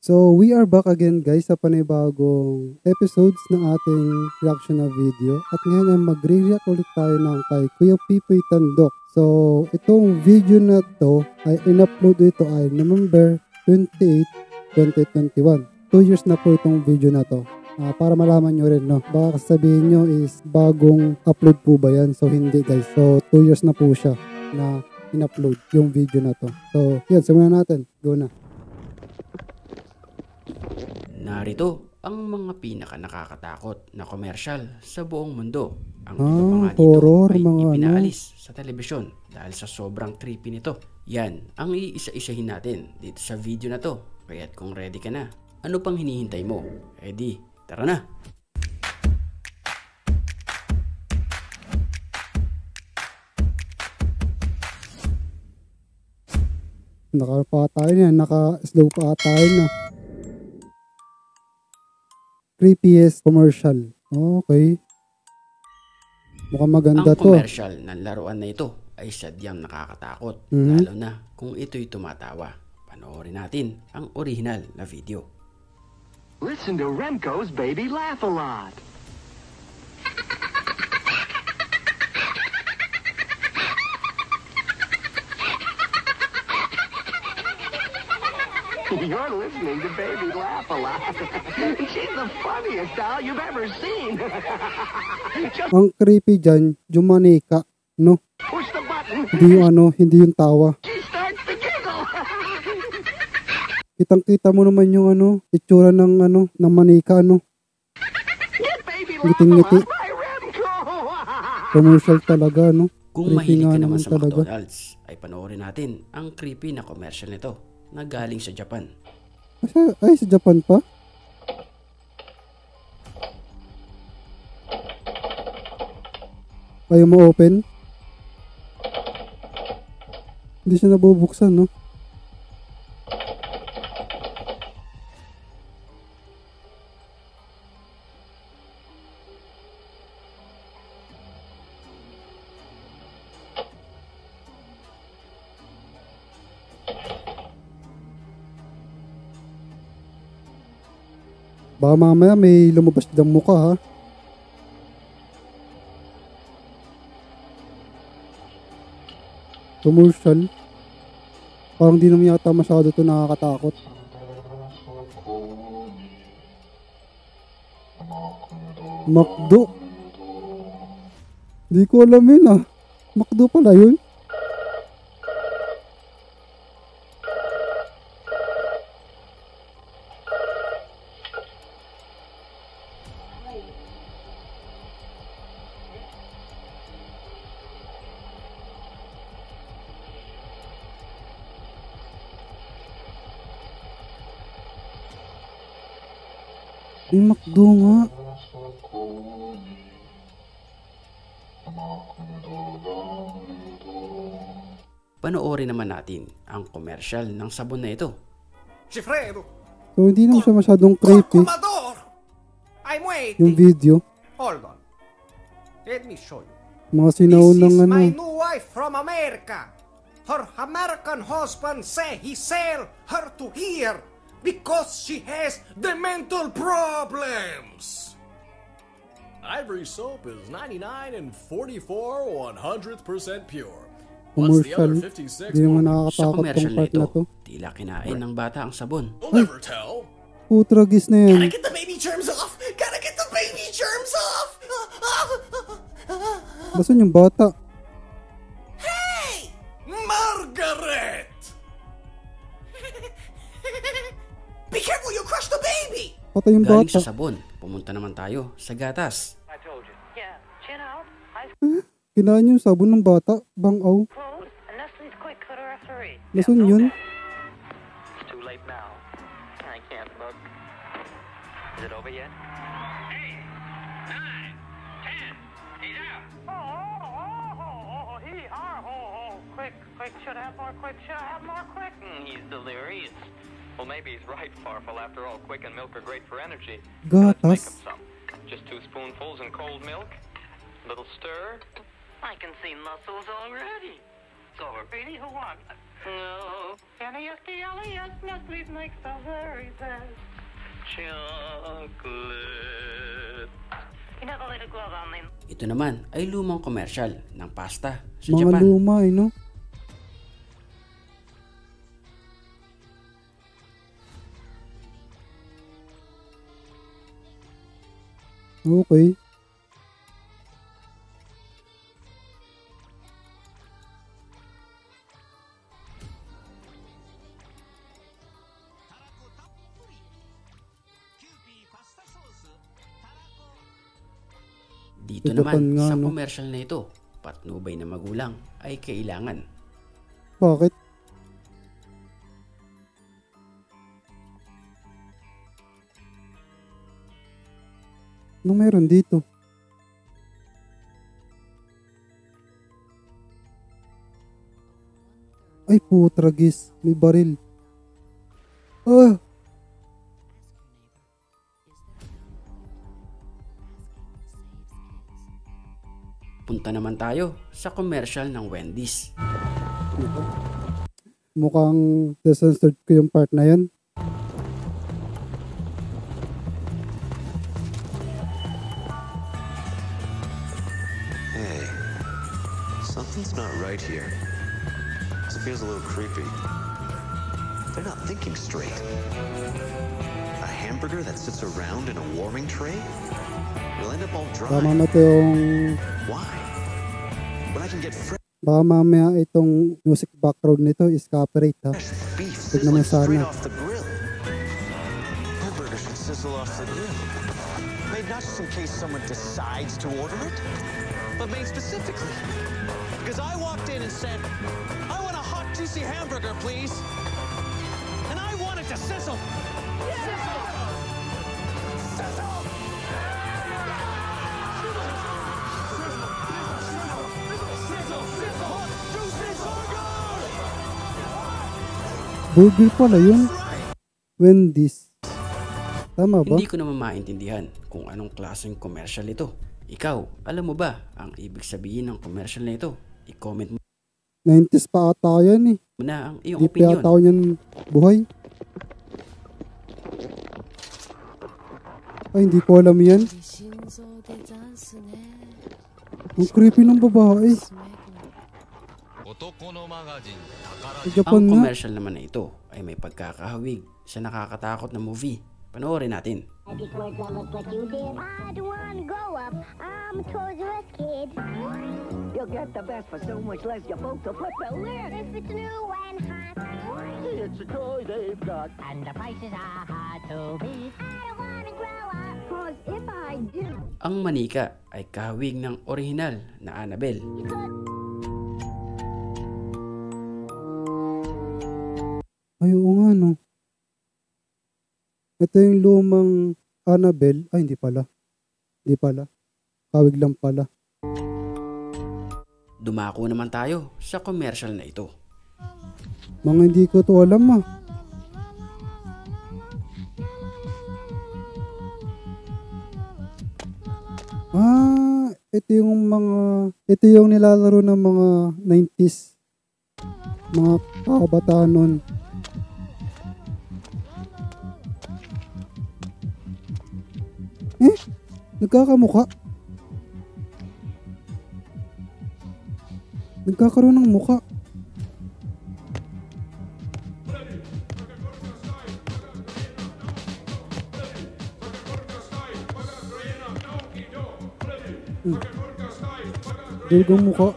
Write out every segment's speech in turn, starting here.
So, we are back again guys sa panibagong episodes ng ating reaction na video. At ngayon ay magre-react ulit tayo ng kay Kuya Pipoy Tandok. So, itong video na to ay in-upload ito ay November 28, 2021. 2 years na po itong video na to. Para malaman nyo rin, no? Baka sabihin nyo is bagong upload po ba yan? So, hindi guys. So, 2 years na po siya na in-upload yung video na to. So, yan. Simulan natin. Go na. Narito ang mga pinaka nakakatakot na komersyal sa buong mundo. Ang iba pa nga horror, dito ay mga ipinaalis sa telebisyon dahil sa sobrang creepy nito. Yan ang iisa-isahin natin dito sa video na to. Kaya't kung ready ka na, ano pang hinihintay mo? Di, tara na! Naka-slow pa tayo na. Creepiest commercial. Okay. Mukhang maganda to. Ang commercial ng laruan na ito ay sadyang nakakatakot. Lalo na kung ito'y tumatawa. Panoorin natin ang original na video. Listen to Remco's Baby Laugh a Lot. You're listening to Baby Laugh a Lot. She's the funniest doll you've ever seen. Ang creepy dyan, yung manika, no? Push the button. Hindi yung tawa. She starts to giggle. Kitang-kita mo naman yung itsura ng ng manika, Get Baby Laugh a Ngiting-ngiti. Lot by Remco. Commercial talaga, no? Kung Creepy mahilig nga ka naman naman sa talaga. McDonald's, ay panoorin natin ang creepy na commercial nito na galing sa Japan. Ay, sa Japan pa? Ayaw ma-open? Hindi siya nabubuksan, no? Baka mamaya may lumabas ng mukha, ha? Commercial. Parang di naman yata masyado ito nakakatakot. McDo. Di ko alam yun, ah. McDo pala yun. Yung McDo nga. Panoorin naman natin ang commercial ng sabon na ito. Chifredo, So, hindi naman siya masyadong creepy. Corcomador! I'm Yung waiting. video. Hold on. Let me show you. Mga This sinaunang is my new wife from America. Her American husband say he sell her to here because she has the mental problems. Ivory soap is 99 and 44 100% pure. What's the other Commercial. 56? Hindi naman Sa nakakatakot commercial tong na part na ito, to. tila kinain ng bata ang sabon. We'll never tell. Putragis na yan. Gotta get the baby germs off! Gotta get the baby germs off! Basan yung bata? Hey! Margaret! Be careful, you crush the baby! Patay yung Galing bata. sa sabon, pumunta naman tayo sa gatas. Yeah, chin out, eyes Kinain yung sabon ng bata. Bangaw. closed, and Nestle's quick cutter after 8. Lason yun. It's too late now. I can't look. Is it over yet? Quick, should I have more quick? Should I have more quick? He's delirious. Well, maybe he's right, Farfel. After all, quick and milk are great for energy. Let's make him Gatas. some. Just 2 spoonfuls in cold milk. Little stir. I can see muscles already. So, really, who wants? Sweet like strawberries and Chocolate. you never let it go on me. Ito naman ay lumang commercial ng pasta sa Mga Japan. luma, no? Okay. Dito Ito naman nga, sa no? commercial na ito, patnubay na magulang ay kailangan. Bakit? Ano meron dito? Ay putragis, may baril. Ah! Punta naman tayo sa commercial ng Wendy's. Mukhang desensored ko yung part na yan. Hey, something's not right here. This feels a little creepy. They're not thinking straight. A hamburger that sits around in a warming tray will end up all dry. Baka mamaya itong, Why? When I can get fresh baka mamaya itong music background nito is copyright ha. beef Tignan mo sizzling straight sana. off the grill. Hamburger should sizzle off the grill. Made not just in case someone decides to order it, but made specifically. Because I walked in and said, I want a hot, juicy hamburger, please. And I want it to sizzle. Sizzle! Sizzle! Burger pala yun. Wendy's. Tama ba? Hindi ko naman maintindihan kung anong klaseng commercial ito. Ikaw, alam mo ba ang ibig sabihin ng commercial na ito? I-comment mo 90s pa ata yan eh. na ang iyong Di pa opinion. yata ako yan buhay. Ay, hindi ko alam yan. Ang creepy ng babae. Sa Japan Ang nga. commercial naman na ito ay may pagkakahawig sa nakakatakot na movie. Panoorin natin. I just want to look like you did. I don't want to grow up. I'm a Toys R Us kid. You'll get the best for so much less. You both to put the lid. If it's new and hot, It's a toy they've got. and the prices are hard to beat. I don't want to grow up. 'Cause if I do, Ang manika ay kahawig ng orihinal na Annabelle. Ay, oo nga no. Ito yung lumang Annabelle. Ay, hindi pala. Hindi pala. Kawig lang pala. Dumako naman tayo sa commercial na ito. Mga hindi ko to alam ah. Ito yung nilalaro ng mga 90s. Mga kabataan nun. Nagkakamukha. Nagkakaroon ng mukha. Dulgang mukha.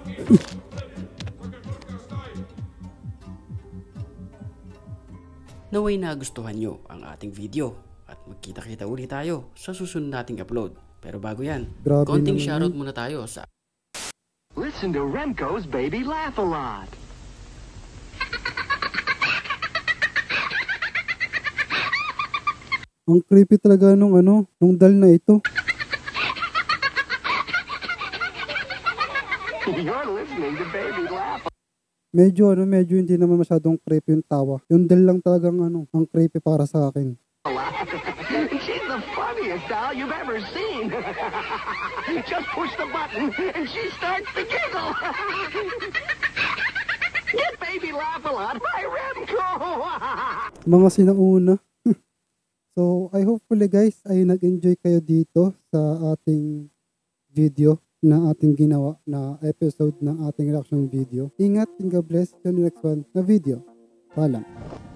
Naway nagustuhan nyo ang ating video at magkita-kita ulit tayo sa susunod nating upload. Pero bago yan, Grabe konting naman shoutout yun. muna tayo sa Listen to Remco's Baby Laugh a Lot. Ang creepy talaga nung dal na ito. You're listening to Baby Laugh Medyo hindi naman masyadong creepy yung tawa. Yung dal lang talagang ang creepy para sa akin. a Lot. She's the funniest doll you've ever seen. Just push the button and she starts to giggle. Get Baby Laugh-A-Lot by Remco! Mga sinauna. So, I hopefully guys ay nag-enjoy kayo dito sa ating video na ating ginawa na episode ng ating reaction video. Ingat and God bless. See you in the next one na video. Paalam.